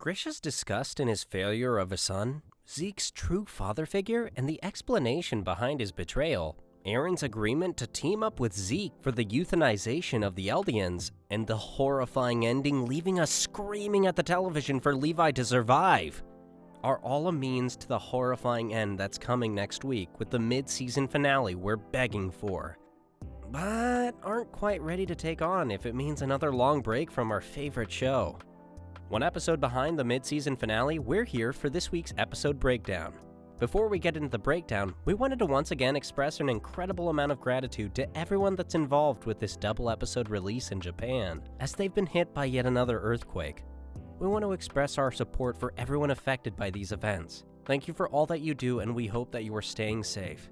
Grisha's disgust in his failure of a son, Zeke's true father figure, and the explanation behind his betrayal, Aaron's agreement to team up with Zeke for the euthanization of the Eldians, and the horrifying ending leaving us screaming at the television for Levi to survive, are all a means to the horrifying end that's coming next week with the mid-season finale we're begging for, but aren't quite ready to take on if it means another long break from our favorite show. One episode behind the mid-season finale, we're here for this week's episode breakdown. Before we get into the breakdown, we wanted to once again express an incredible amount of gratitude to everyone that's involved with this double episode release in Japan, as they've been hit by yet another earthquake. We want to express our support for everyone affected by these events. Thank you for all that you do, and we hope that you are staying safe.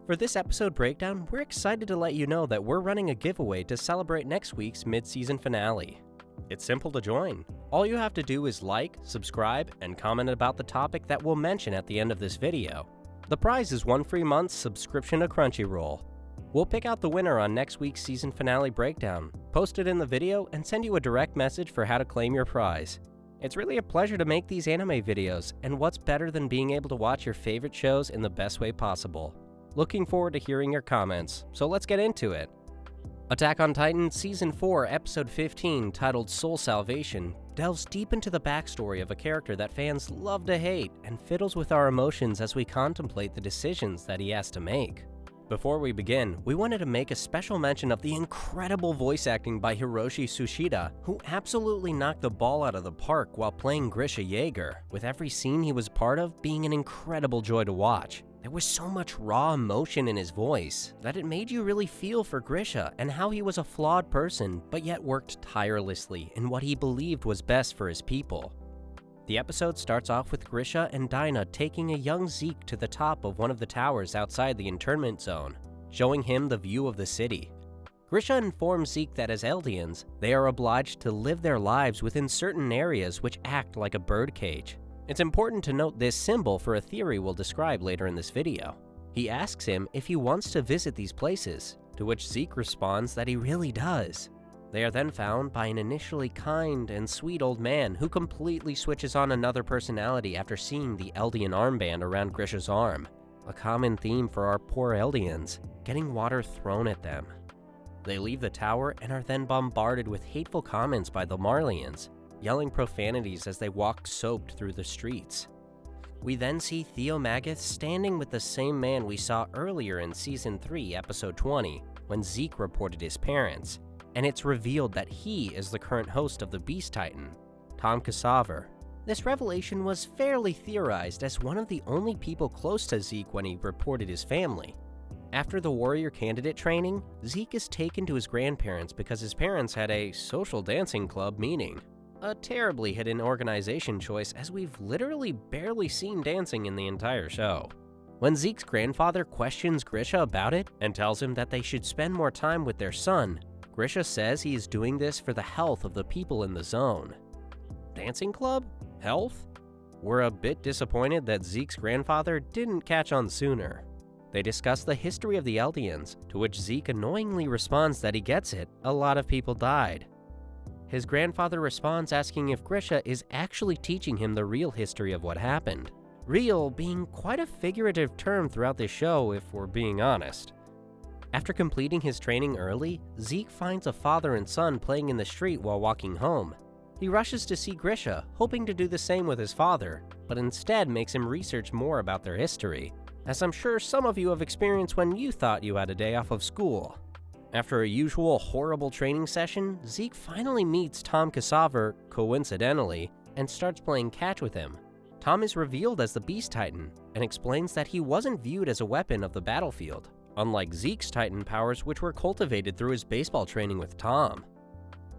For this episode breakdown, we're excited to let you know that we're running a giveaway to celebrate next week's mid-season finale. It's simple to join. All you have to do is like, subscribe, and comment about the topic that we'll mention at the end of this video. The prize is 1 free month's subscription to Crunchyroll. We'll pick out the winner on next week's season finale breakdown, post it in the video, and send you a direct message for how to claim your prize. It's really a pleasure to make these anime videos, and what's better than being able to watch your favorite shows in the best way possible. Looking forward to hearing your comments, so let's get into it. Attack on Titan Season 4, Episode 15, titled Soul Salvation, delves deep into the backstory of a character that fans love to hate and fiddles with our emotions as we contemplate the decisions that he has to make. Before we begin, we wanted to make a special mention of the incredible voice acting by Hiroshi Tsushida, who absolutely knocked the ball out of the park while playing Grisha Yeager, with every scene he was part of being an incredible joy to watch. There was so much raw emotion in his voice that it made you really feel for Grisha and how he was a flawed person, but yet worked tirelessly in what he believed was best for his people. The episode starts off with Grisha and Dinah taking a young Zeke to the top of one of the towers outside the internment zone, showing him the view of the city. Grisha informs Zeke that as Eldians, they are obliged to live their lives within certain areas which act like a birdcage. It's important to note this symbol for a theory we'll describe later in this video. He asks him if he wants to visit these places, to which Zeke responds that he really does. They are then found by an initially kind and sweet old man who completely switches on another personality after seeing the Eldian armband around Grisha's arm, a common theme for our poor Eldians, getting water thrown at them. They leave the tower and are then bombarded with hateful comments by the Marlians, yelling profanities as they walk soaked through the streets. We then see Theo Magath standing with the same man we saw earlier in Season 3, Episode 20, when Zeke reported his parents, and it's revealed that he is the current host of the Beast Titan, Tom Casaver. This revelation was fairly theorized as one of the only people close to Zeke when he reported his family. After the warrior candidate training, Zeke is taken to his grandparents because his parents had a social dancing club meeting. A terribly hidden organization choice, as we've literally barely seen dancing in the entire show. When Zeke's grandfather questions Grisha about it and tells him that they should spend more time with their son, Grisha says he is doing this for the health of the people in the zone. Dancing club? Health? We're a bit disappointed that Zeke's grandfather didn't catch on sooner. They discuss the history of the Eldians, to which Zeke annoyingly responds that he gets it, a lot of people died. His grandfather responds asking if Grisha is actually teaching him the real history of what happened. Real being quite a figurative term throughout this show, if we're being honest. After completing his training early, Zeke finds a father and son playing in the street while walking home. He rushes to see Grisha, hoping to do the same with his father, but instead makes him research more about their history, as I'm sure some of you have experienced when you thought you had a day off of school. After a usual horrible training session, Zeke finally meets Tom Casaver, coincidentally, and starts playing catch with him. Tom is revealed as the Beast Titan, and explains that he wasn't viewed as a weapon of the battlefield, unlike Zeke's Titan powers, which were cultivated through his baseball training with Tom.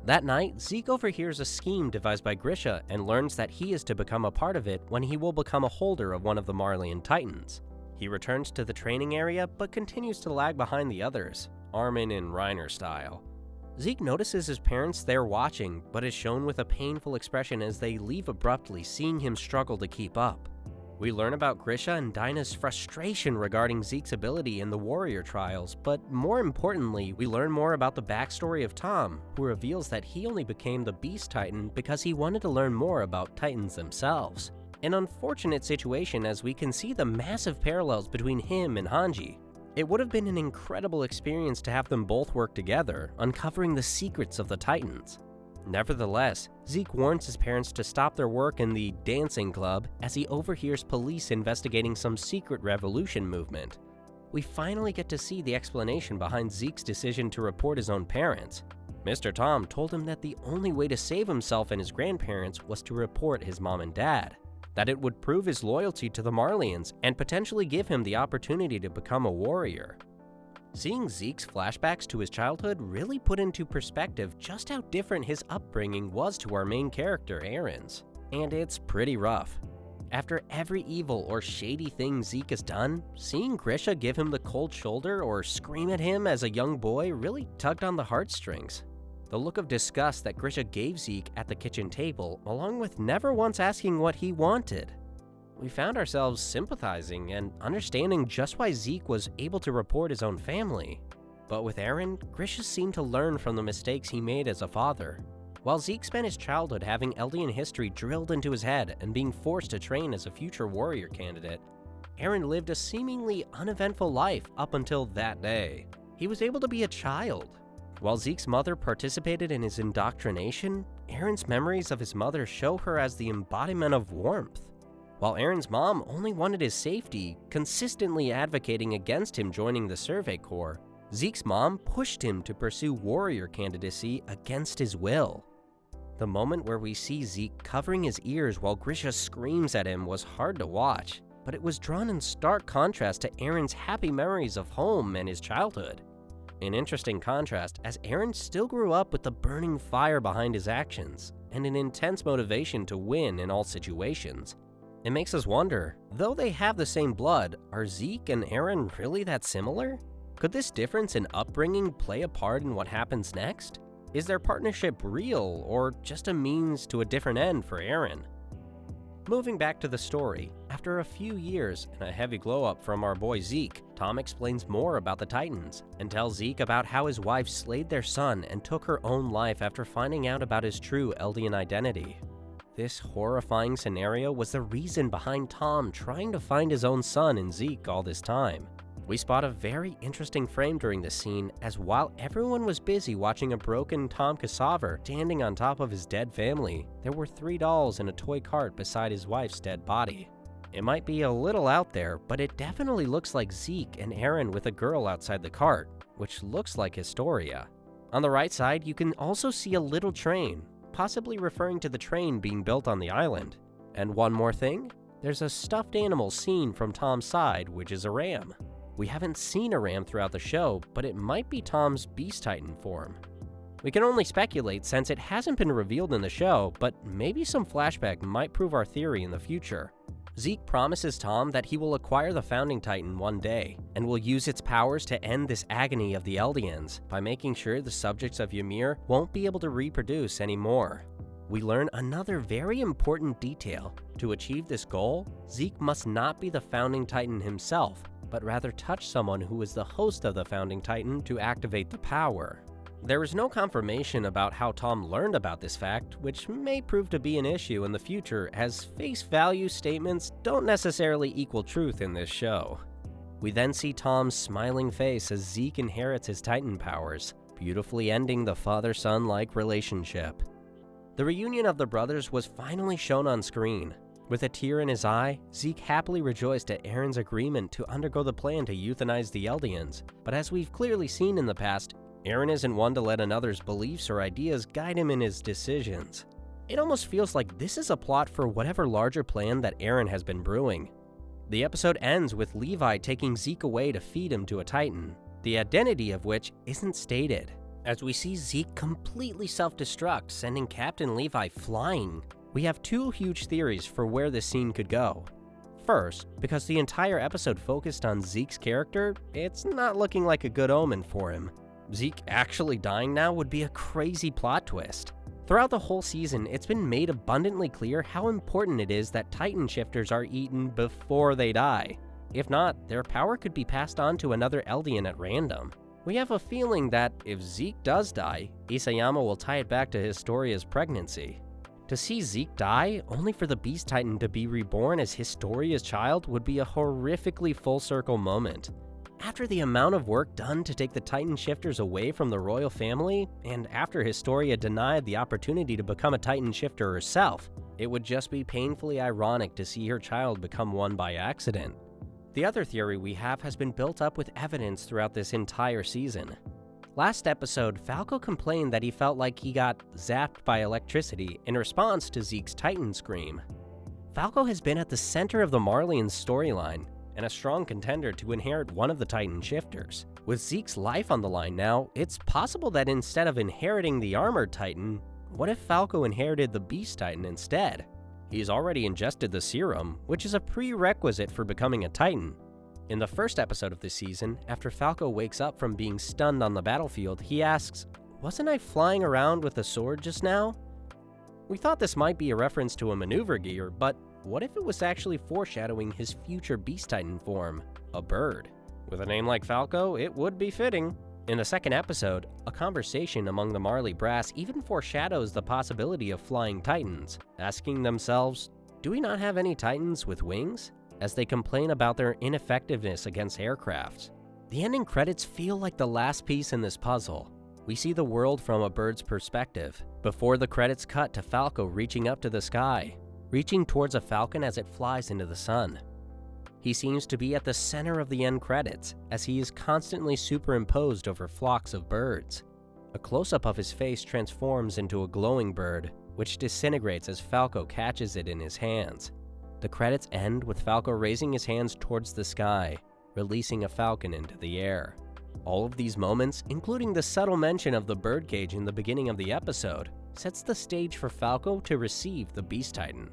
That night, Zeke overhears a scheme devised by Grisha and learns that he is to become a part of it when he will become a holder of one of the Marlian Titans. He returns to the training area, but continues to lag behind the others, Armin and Reiner style. Zeke notices his parents there watching, but is shown with a painful expression as they leave abruptly, seeing him struggle to keep up. We learn about Grisha and Dinah's frustration regarding Zeke's ability in the warrior trials, but more importantly, we learn more about the backstory of Tom, who reveals that he only became the Beast Titan because he wanted to learn more about Titans themselves. An unfortunate situation, as we can see the massive parallels between him and Hanji. It would have been an incredible experience to have them both work together, uncovering the secrets of the Titans. Nevertheless, Zeke warns his parents to stop their work in the dancing club as he overhears police investigating some secret revolution movement. We finally get to see the explanation behind Zeke's decision to report his own parents. Mr. Tom told him that the only way to save himself and his grandparents was to report his mom and dad, that it would prove his loyalty to the Marleyans and potentially give him the opportunity to become a warrior. Seeing Zeke's flashbacks to his childhood really put into perspective just how different his upbringing was to our main character, Aaron's. And it's pretty rough. After every evil or shady thing Zeke has done, seeing Grisha give him the cold shoulder or scream at him as a young boy really tugged on the heartstrings. The look of disgust that Grisha gave Zeke at the kitchen table, along with never once asking what he wanted. We found ourselves sympathizing and understanding just why Zeke was able to report his own family. But with Aaron, Grisha seemed to learn from the mistakes he made as a father. While Zeke spent his childhood having Eldian history drilled into his head and being forced to train as a future warrior candidate, Aaron lived a seemingly uneventful life up until that day. He was able to be a child. While Zeke's mother participated in his indoctrination, Aaron's memories of his mother show her as the embodiment of warmth. While Aaron's mom only wanted his safety, consistently advocating against him joining the Survey Corps, Zeke's mom pushed him to pursue warrior candidacy against his will. The moment where we see Zeke covering his ears while Grisha screams at him was hard to watch, but it was drawn in stark contrast to Aaron's happy memories of home and his childhood. An interesting contrast, as Aaron still grew up with the burning fire behind his actions and an intense motivation to win in all situations. It makes us wonder, though they have the same blood, are Zeke and Aaron really that similar? Could this difference in upbringing play a part in what happens next? Is their partnership real, or just a means to a different end for Aaron? Moving back to the story, after a few years and a heavy glow-up from our boy Zeke, Tom explains more about the Titans and tells Zeke about how his wife slayed their son and took her own life after finding out about his true Eldian identity. This horrifying scenario was the reason behind Tom trying to find his own son in Zeke all this time. We spot a very interesting frame during this scene, as while everyone was busy watching a broken Tom Casaver standing on top of his dead family, there were 3 dolls in a toy cart beside his wife's dead body. It might be a little out there, but it definitely looks like Zeke and Aaron with a girl outside the cart, which looks like Historia. On the right side, you can also see a little train, possibly referring to the train being built on the island. And one more thing, there's a stuffed animal seen from Tom's side, which is a ram. We haven't seen a ram throughout the show, but it might be Tom's Beast Titan form. We can only speculate since it hasn't been revealed in the show, but maybe some flashback might prove our theory in the future. Zeke promises Tom that he will acquire the Founding Titan one day, and will use its powers to end this agony of the Eldians by making sure the subjects of Ymir won't be able to reproduce anymore. We learn another very important detail. To achieve this goal, Zeke must not be the Founding Titan himself, but rather touch someone who is the host of the Founding Titan to activate the power. There is no confirmation about how Tom learned about this fact, which may prove to be an issue in the future, as face value statements don't necessarily equal truth in this show. We then see Tom's smiling face as Zeke inherits his Titan powers, beautifully ending the father-son-like relationship. The reunion of the brothers was finally shown on screen. With a tear in his eye, Zeke happily rejoiced at Aaron's agreement to undergo the plan to euthanize the Eldians, but as we've clearly seen in the past, Aaron isn't one to let another's beliefs or ideas guide him in his decisions. It almost feels like this is a plot for whatever larger plan that Aaron has been brewing. The episode ends with Levi taking Zeke away to feed him to a Titan, the identity of which isn't stated, as we see Zeke completely self-destruct, sending Captain Levi flying. We have 2 huge theories for where this scene could go. First, because the entire episode focused on Zeke's character, it's not looking like a good omen for him. Zeke actually dying now would be a crazy plot twist. Throughout the whole season, it's been made abundantly clear how important it is that Titan shifters are eaten before they die. If not, their power could be passed on to another Eldian at random. We have a feeling that if Zeke does die, Isayama will tie it back to Historia's pregnancy. To see Zeke die, only for the Beast Titan to be reborn as Historia's child would be a horrifically full-circle moment. After the amount of work done to take the Titan shifters away from the royal family, and after Historia denied the opportunity to become a Titan shifter herself, it would just be painfully ironic to see her child become one by accident. The other theory we have has been built up with evidence throughout this entire season. Last episode, Falco complained that he felt like he got zapped by electricity in response to Zeke's Titan scream. Falco has been at the center of the Marleyans storyline, and a strong contender to inherit one of the Titan shifters. With Zeke's life on the line now, it's possible that instead of inheriting the Armored Titan, what if Falco inherited the Beast Titan instead? He's already ingested the serum, which is a prerequisite for becoming a Titan. In the first episode of this season, after Falco wakes up from being stunned on the battlefield, he asks, "Wasn't I flying around with a sword just now?" We thought this might be a reference to a maneuver gear, but what if it was actually foreshadowing his future Beast Titan form, a bird? With a name like Falco, it would be fitting. In the second episode, a conversation among the Marley brass even foreshadows the possibility of flying Titans, asking themselves, "Do we not have any Titans with wings?" as they complain about their ineffectiveness against aircraft. The ending credits feel like the last piece in this puzzle. We see the world from a bird's perspective, before the credits cut to Falco reaching up to the sky, reaching towards a falcon as it flies into the sun. He seems to be at the center of the end credits, as he is constantly superimposed over flocks of birds. A close-up of his face transforms into a glowing bird, which disintegrates as Falco catches it in his hands. The credits end with Falco raising his hands towards the sky, releasing a falcon into the air. All of these moments, including the subtle mention of the birdcage in the beginning of the episode, sets the stage for Falco to receive the Beast Titan.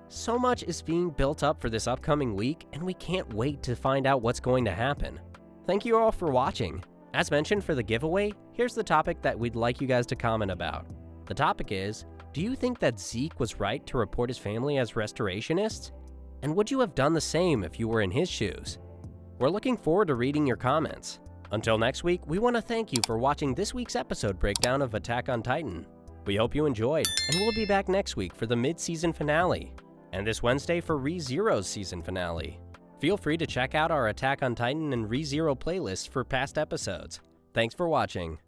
So much is being built up for this upcoming week, and we can't wait to find out what's going to happen. Thank you all for watching. As mentioned for the giveaway, here's the topic that we'd like you guys to comment about. The topic is, do you think that Zeke was right to report his family as restorationists? And would you have done the same if you were in his shoes? We're looking forward to reading your comments. Until next week, we want to thank you for watching this week's episode breakdown of Attack on Titan. We hope you enjoyed, and we'll be back next week for the mid-season finale, and this Wednesday for ReZero's season finale. Feel free to check out our Attack on Titan and ReZero playlists for past episodes. Thanks for watching.